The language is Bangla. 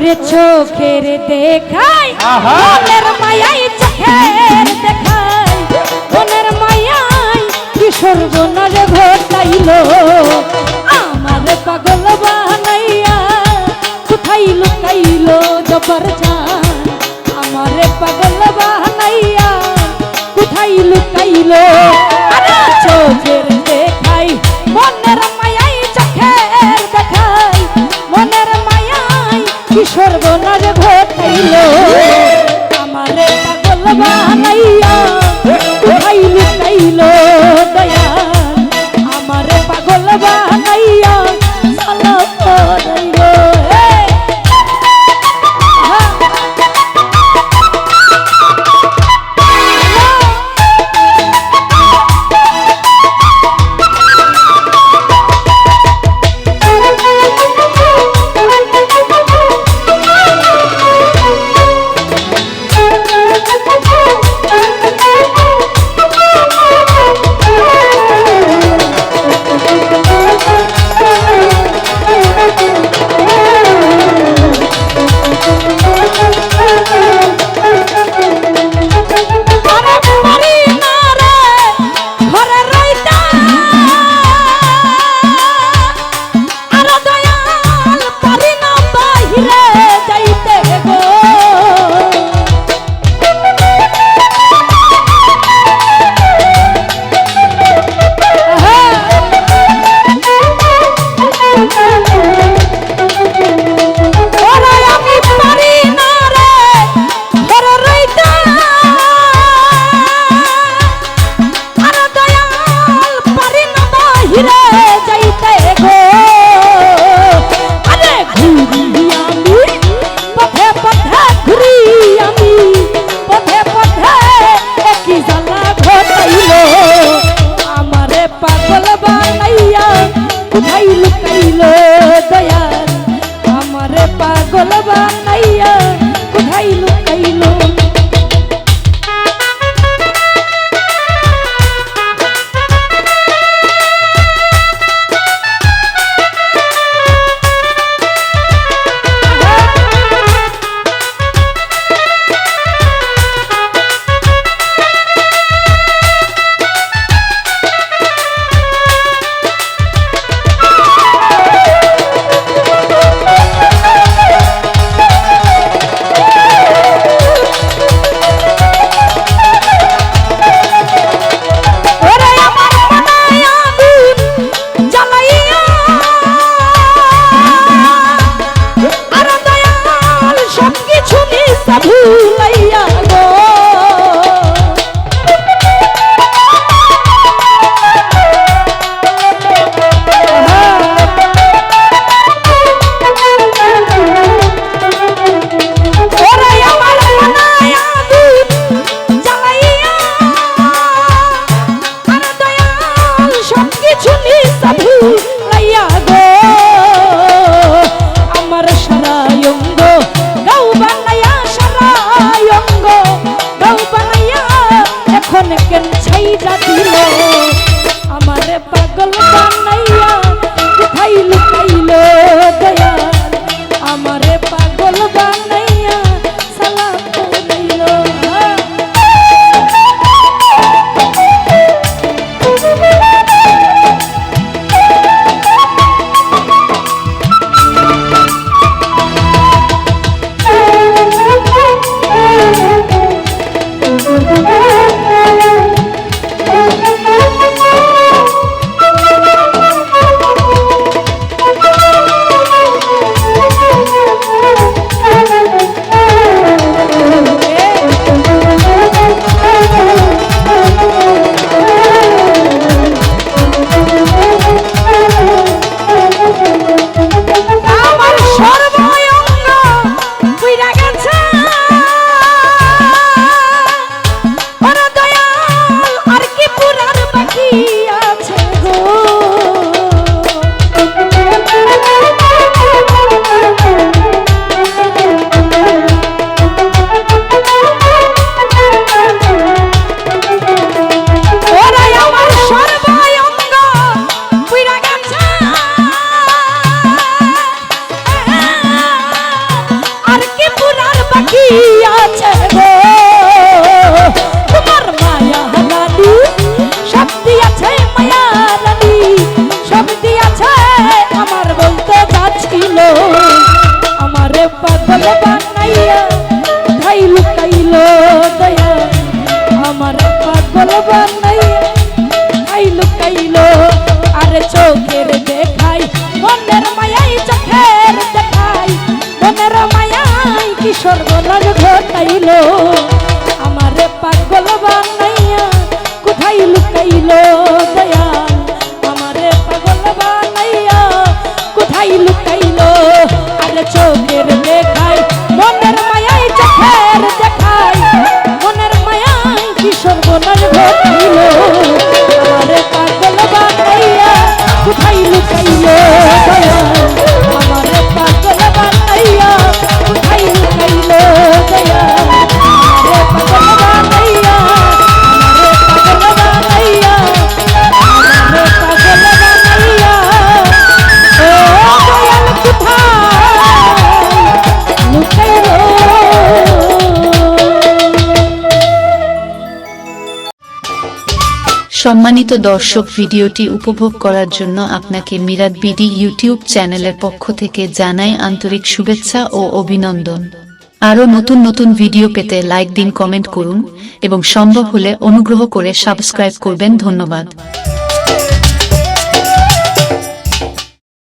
ওরে চোখের দেখাই মনের মায়াই চোখের দেখাই মনের মায়াই কি সর্বনাশ ঘটাইলো আমার পাগল বানাইয়া কোথায় লুকাইলো জবর জান আমার পাগল বানাইয়া কোথায় লুকাইলো আরে চোখের দেখাই মনের মায়াই চোখের দেখাই মনের মায়াই কি সর্বনাশ ঘটাইলো আমারে পাগল বানাইয়া কোথায় লুকাইলো দয়াল আমারে পাগল বানাইয়া সালা করাইলো কোথায় লুকাইলো দয়াল আমারে পাগল বানাইয়া কোথায় লুকাইলো আমারে পাগল বানাইয়া কোথায় লুকাইলো দয়া আমারে পাগল বানাইয়া কোথায় লুকাইলো আরে চোখের দেখাই মনের মায়াই চোখের দেখাই মনের মায়াই কি সর্বনাশ ঘটাইলো আমারে পাগল বানাইয়া কোথায় লুকাইলো দয়া আমারে পাগল বানাইয়া কোথায় লুকাইলো আরে চোখের দেখাই মনের মায়াই চোখের দেখাই মনের মায়াই কি সর্বনাশ ঘটাইলো আমারে পাগল বানাইয়া কোথায় লুকাইলো দয়া আমারে পাগল বানাইয়া কোথায় লুকাইলো দয়া আমারে পাগল বানাইয়া আমারে পাগল বানাইয়া আমারে পাগল বানাইয়া ও দয়াল কোথায় লুকাইলো। সম্মানিত দর্শক, ভিডিওটি উপভোগ করার জন্য আপনাকে মিরাত বিডি ইউটিউব চ্যানেলের পক্ষ থেকে জানাই আন্তরিক শুভেচ্ছা ও অভিনন্দন। আরও নতুন নতুন ভিডিও পেতে লাইক দিন, কমেন্ট করুন এবং সম্ভব হলে অনুগ্রহ করে সাবস্ক্রাইব করবেন। ধন্যবাদ।